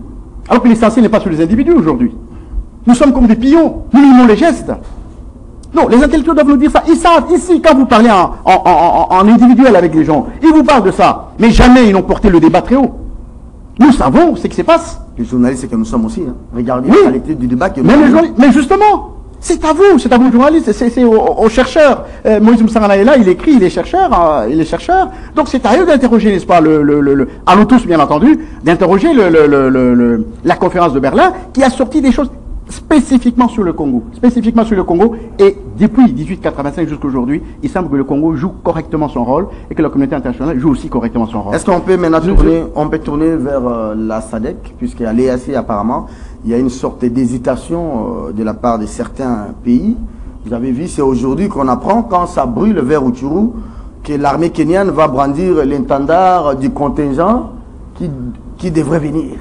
Alors que l'essentiel n'est pas sur les individus aujourd'hui. Nous sommes comme des pions. Nous mimons les gestes. Non, les intellectuels doivent nous dire ça. Ils savent, ici, quand vous parlez en individuel avec les gens, ils vous parlent de ça. Mais jamais ils n'ont porté le débat très haut. Nous savons ce qui se passe. Les journalistes, c'est que nous sommes aussi. Hein. Regardez la qualité du débat que nous avons. Mais justement, c'est à vous journalistes, c'est aux chercheurs. Moïse Moussangana est là, il écrit, il est chercheur. Donc c'est à eux d'interroger, n'est-ce pas, à nous tous bien entendu, d'interroger la conférence de Berlin qui a sorti des choses spécifiquement sur le Congo. Et depuis 1885 jusqu'à aujourd'hui, il semble que le Congo joue correctement son rôle et que la communauté internationale joue aussi correctement son rôle. Est-ce qu'on peut maintenant tourner vers la SADC, puisqu'à l'EAC apparemment, il y a une sorte d'hésitation de la part de certains pays. Vous avez vu, c'est aujourd'hui qu'on apprend, quand ça brûle vers Rutshuru, que l'armée kenyane va brandir l'étendard du contingent qui devrait venir.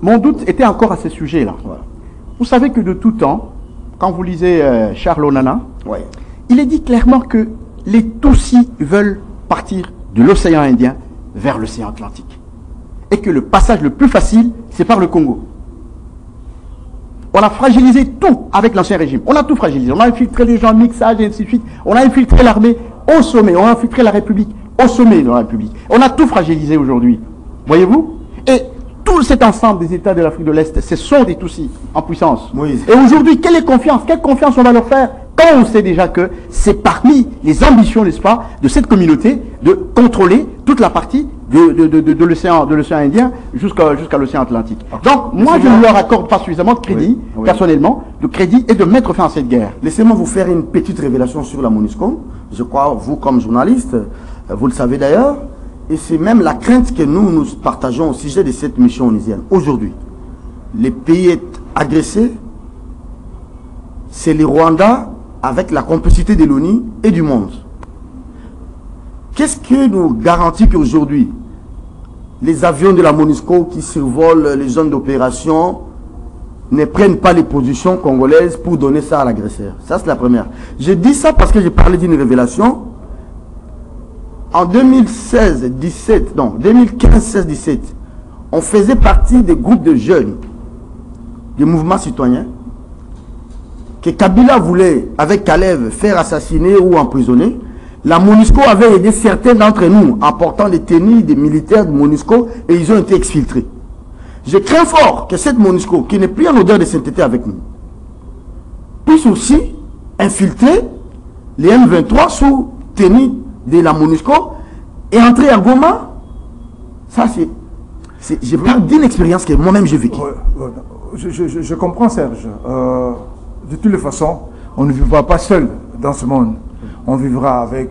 Mon doute était encore à ce sujet-là. Voilà. Vous savez que de tout temps, quand vous lisez Charles Onana, il est dit clairement que les Tutsis veulent partir de l'océan Indien vers l'océan Atlantique. Et que le passage le plus facile, c'est par le Congo. On a fragilisé tout avec l'ancien régime. On a tout fragilisé. On a infiltré les gens, mixage et ainsi de suite. On a infiltré l'armée au sommet. On a infiltré la République au sommet de la République. On a tout fragilisé aujourd'hui. Voyez-vous? Et tout cet ensemble des États de l'Afrique de l'Est, ce sont des Tutsis en puissance. Moïse. Et aujourd'hui, quelle confiance on va leur faire quand on sait déjà que c'est parmi les ambitions, n'est-ce pas, de cette communauté de contrôler toute la partie de l'océan Indien jusqu'à l'océan Atlantique. Donc, moi, je ne leur accorde pas suffisamment de crédit, personnellement, de crédit et de mettre fin à cette guerre. Laissez-moi vous faire une petite révélation sur la MONUSCO. Je crois, vous comme journaliste, vous le savez d'ailleurs, et c'est même la crainte que nous partageons au sujet de cette mission onusienne. Aujourd'hui, les pays agressés, c'est le Rwanda avec la complicité de l'ONU et du monde. Qu'est-ce que nous garantit qu'aujourd'hui, les avions de la MONUSCO qui survolent les zones d'opération ne prennent pas les positions congolaises pour donner ça à l'agresseur? Ça, c'est la première. Je dis ça parce que j'ai parlé d'une révélation. En 2015-16-17, on faisait partie des groupes de jeunes, des mouvements citoyens, que Kabila voulait, avec Kalev, faire assassiner ou emprisonner. La MONUSCO avait aidé certains d'entre nous en portant des tenues des militaires de MONUSCO et ils ont été exfiltrés. Je crains fort que cette MONUSCO, qui n'est plus en odeur de sainteté avec nous, puisse aussi infiltrer les M23 sous tenue de la MONUSCO et entrer à Goma. Ça, Je parle d'une expérience que moi-même j'ai vécue. Je comprends, Serge. De toutes les façons, on ne vivra pas seul dans ce monde. On vivra avec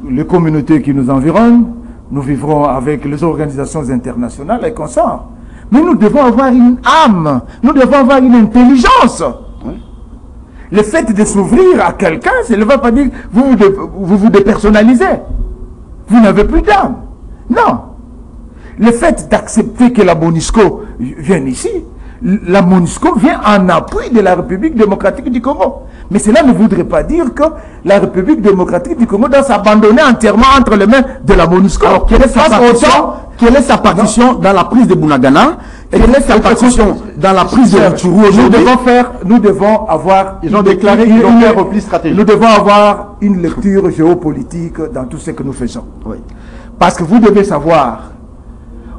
les communautés qui nous environnent, nous vivrons avec les organisations internationales et consorts. Mais nous devons avoir une âme, nous devons avoir une intelligence. Le fait de s'ouvrir à quelqu'un, ça ne va pas dire que vous vous dépersonnalisez. Vous n'avez plus d'âme. Non. Le fait d'accepter que la MONUSCO vienne ici, la MONUSCO vient en appui de la République démocratique du Congo. Mais cela ne voudrait pas dire que la République démocratique du Congo doit s'abandonner entièrement entre les mains de la MONUSCO. Alors, quelle est sa partition dans la prise de Bunagana? Quelle est sa partition dans la prise de Rutshuru aujourd'hui? Nous devons avoir... Ils ont déclaré qu'ils ont fait un repli stratégique. Nous devons avoir une lecture géopolitique dans tout ce que nous faisons. Oui. Parce que vous devez savoir,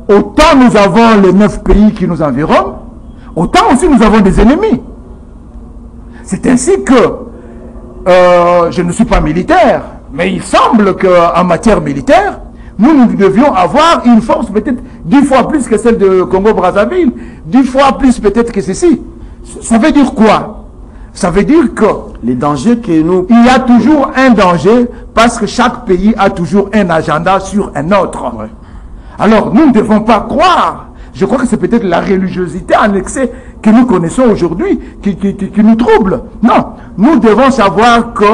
autant nous avons les 9 pays qui nous environnent, autant aussi nous avons des ennemis. C'est ainsi que, je ne suis pas militaire, mais il semble qu'en matière militaire, nous devions avoir une force peut-être 10 fois plus que celle de Congo-Brazzaville, 10 fois plus peut-être que ceci. Ça veut dire quoi? Ça veut dire que les dangers que nous... il y a toujours un danger parce que chaque pays a toujours un agenda sur un autre. Ouais. Alors, nous ne devons pas croire. Je crois que c'est peut-être la religiosité en excès que nous connaissons aujourd'hui qui nous trouble. Non, nous devons savoir que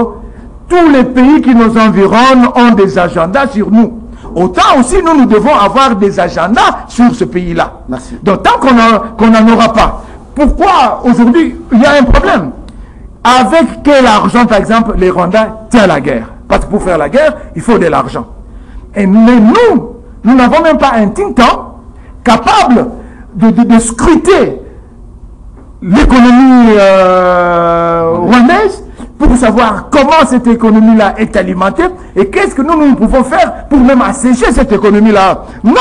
tous les pays qui nous environnent ont des agendas sur nous. Autant aussi, nous devons avoir des agendas sur ce pays-là. Merci. Donc, tant qu'on n'en aura pas, pourquoi aujourd'hui il y a un problème? Avec quel argent, par exemple, les Rwandais tiennent la guerre? Parce que pour faire la guerre, il faut de l'argent. Et mais nous n'avons même pas un think tank capable de scruter l'économie rwandaise pour savoir comment cette économie-là est alimentée et qu'est-ce que nous pouvons faire pour même assécher cette économie-là. Non,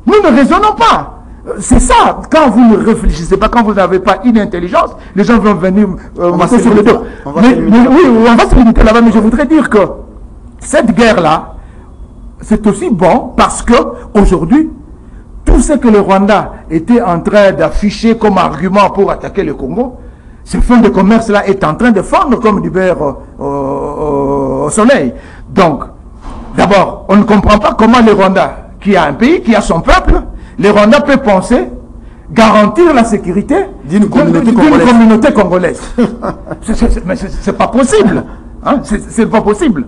nous ne raisonnons pas. C'est ça, quand vous ne réfléchissez pas, quand vous n'avez pas une intelligence, les gens vont venir monter sur le dos. Oui, on va se limiter là-bas, mais je voudrais dire que cette guerre-là, c'est aussi bon parce que aujourd'hui, tout ce que le Rwanda était en train d'afficher comme argument pour attaquer le Congo, ce fonds de commerce-là est en train de fondre comme du beurre au soleil. Donc, d'abord, on ne comprend pas comment le Rwanda, qui a un pays, qui a son peuple, le Rwanda peut penser garantir la sécurité d'une communauté congolaise. Mais c'est pas possible. Hein? C'est pas possible.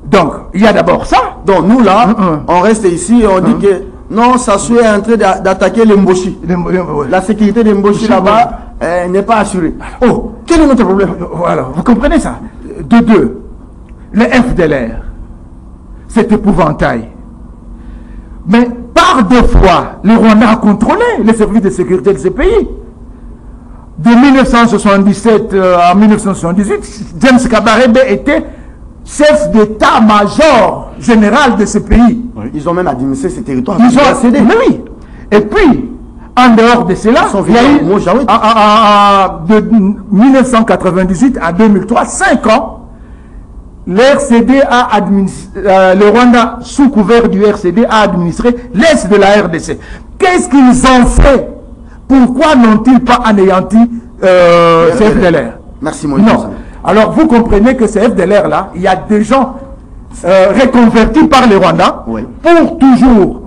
Donc, il y a d'abord ça. Donc, nous là, on reste ici et on dit que non, Sassou est en train d'attaquer les Mboshi. La sécurité des Mboshi là-bas n'est pas assurée. Oh, quel est notre problème? Voilà, vous comprenez ça? De deux, le FDLR, cet épouvantail. Mais par deux fois, le Rwanda a contrôlé les services de sécurité de ce pays. De 1977 à 1978, James Kabarebe était chef d'état-major général de ce pays. Oui. Ils ont même administré ces territoires. Ils ont accédé. Mais oui. Et puis, en dehors de cela, il y a eu, de 1998 à 2003, 5 ans, l'RCD a administré, le Rwanda, sous couvert du RCD, a administré l'Est de la RDC. Qu'est-ce qu'ils ont fait? Pourquoi n'ont-ils pas anéanti ce FDLR? Merci, Moïse. Non. Alors, vous comprenez que ce FDLR-là, il y a des gens reconvertis par les Rwandais pour toujours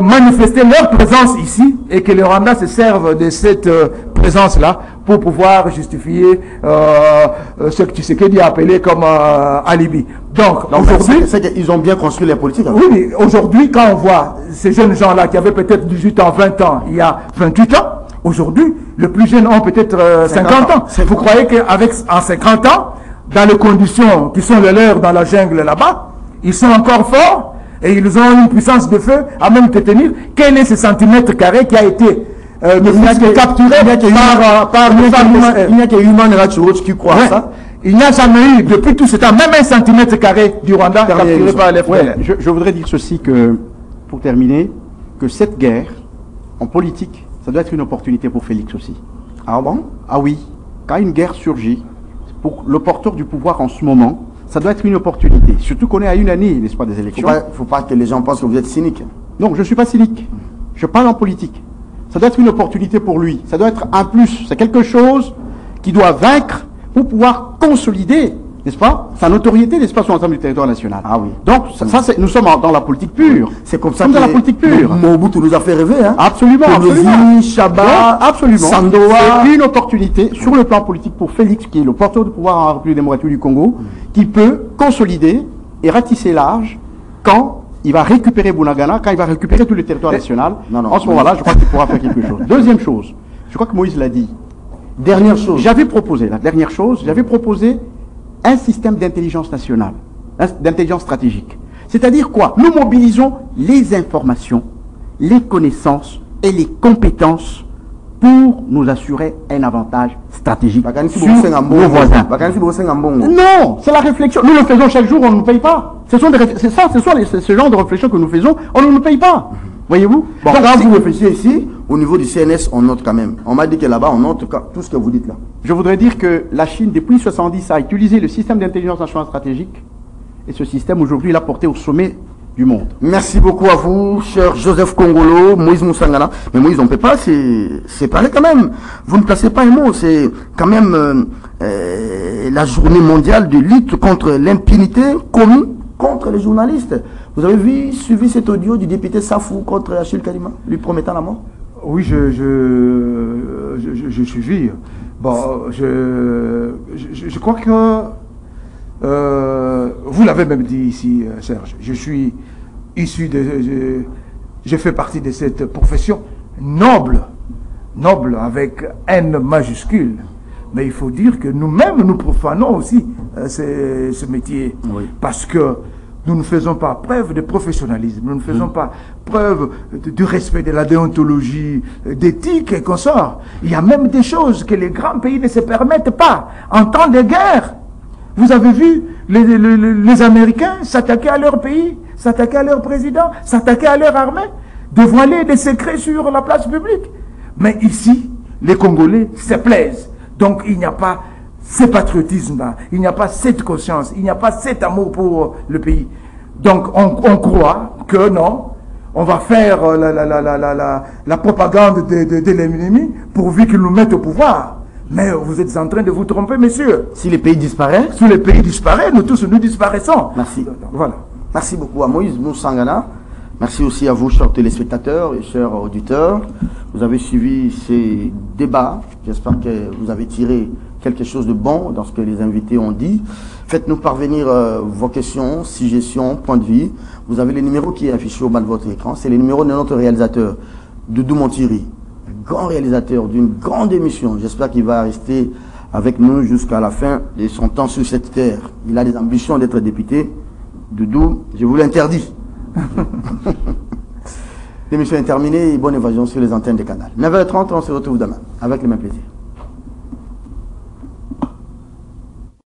manifester leur présence ici et que les Rwandais se servent de cette présence-là pour pouvoir justifier ce que Tshisekedi a appelé comme alibi. Donc aujourd'hui... C'est qu'ils ont bien construit les politiques. Oui, mais aujourd'hui, quand on voit ces jeunes gens-là qui avaient peut-être 18 ans, 20 ans, il y a 28 ans, aujourd'hui, le plus jeune ont peut-être 50 ans. Vous croyez qu'avec en 50 ans, dans les conditions qui sont les leurs dans la jungle là-bas, ils sont encore forts et ils ont une puissance de feu à même te tenir? Quel est ce centimètre carré qui a été capturé par il n'y a que Human Rights Watch qui croit ça. Il n'y a jamais eu, depuis tout ce temps, même un centimètre carré du Rwanda capturé par les FDLR. Je voudrais dire ceci, que, pour terminer, que cette guerre, en politique, ça doit être une opportunité pour Félix aussi. Ah bon? Ah oui. Quand une guerre surgit, pour le porteur du pouvoir en ce moment, ça doit être une opportunité. Surtout qu'on est à une année, n'est-ce pas, des élections. Il ne faut pas que les gens pensent que vous êtes cynique. Donc, je ne suis pas cynique. Je parle en politique. Ça doit être une opportunité pour lui. Ça doit être un plus. C'est quelque chose qui doit vaincre pour pouvoir consolider, n'est-ce pas, sa notoriété, n'est-ce pas, sur l'ensemble du territoire national. Ah oui. Donc, nous sommes dans la politique pure. C'est comme ça que que dans la politique pure. Mobutu nous a fait rêver. Hein. Absolument, absolument. Kennedy, Chaba, Donc, absolument. Sandoa. C'est une opportunité sur le plan politique pour Félix, qui est le porteur de pouvoir en République démocratique du Congo, qui peut consolider et ratisser large quand il va récupérer Bunagana, quand il va récupérer tout le territoire national. En ce moment-là, je crois qu'il pourra faire quelque chose. Deuxième chose, je crois que Moïse l'a dit. Dernière chose. J'avais proposé un système d'intelligence nationale, d'intelligence stratégique. C'est-à-dire quoi? Nous mobilisons les informations, les connaissances et les compétences pour nous assurer un avantage stratégique sur nos voisins. Non, c'est la réflexion. Nous le faisons chaque jour, on ne nous paye pas. Ce genre de réflexion que nous faisons, on ne nous paye pas. Voyez-vous? Bon, donc, quand vous réfléchissez ici, au niveau du CNS, on note quand même. On m'a dit que là-bas, on note tout ce que vous dites là. Je voudrais dire que la Chine, depuis 1970, a utilisé le système d'intelligence nationale stratégique. Et ce système, aujourd'hui, l'a porté au sommet du monde. Merci beaucoup à vous, cher Joseph Kongolo, Moïse Moussangana. Mais Moïse, on ne peut pas séparer quand même. Vous ne placez pas un mot. C'est quand même la journée mondiale de lutte contre l'impunité commise contre les journalistes. Vous avez suivi cet audio du député Safou contre Achille Kalima, lui promettant la mort? Oui, je suivis. Bon, je crois que vous l'avez même dit ici, Serge. Je suis issu je fais partie de cette profession noble, avec N majuscule. Mais il faut dire que nous-mêmes, nous profanons aussi ce métier. Oui. Parce que nous ne faisons pas preuve de professionnalisme, nous ne faisons pas preuve du respect de la déontologie, d'éthique et consorts. Il y a même des choses que les grands pays ne se permettent pas. En temps de guerre, vous avez vu les Américains s'attaquer à leur pays, s'attaquer à leur président, s'attaquer à leur armée, dévoiler des secrets sur la place publique. Mais ici, les Congolais se plaisent. Donc il n'y a pas ce patriotisme-là, il n'y a pas cette conscience, il n'y a pas cet amour pour le pays. Donc on croit que non, on va faire la propagande de l'ennemi pourvu qu'il nous mette au pouvoir. Mais vous êtes en train de vous tromper, messieurs. Si les pays disparaissent? Si les pays disparaissent, nous tous nous disparaissons. Merci. Voilà. Merci beaucoup à Moïse Moussangana. Merci aussi à vous, chers téléspectateurs et chers auditeurs. Vous avez suivi ces débats. J'espère que vous avez tiré quelque chose de bon dans ce que les invités ont dit. Faites-nous parvenir vos questions, suggestions, points de vue. Vous avez le numéro qui est affiché au bas de votre écran. C'est le numéro de notre réalisateur, Doudou Montiri, grand réalisateur d'une grande émission. J'espère qu'il va rester avec nous jusqu'à la fin de son temps sur cette terre. Il a des ambitions d'être député. Doudou, je vous l'interdis. L'émission est terminée et bonne évasion sur les antennes des canaux. 9h30, on se retrouve demain avec le même plaisir.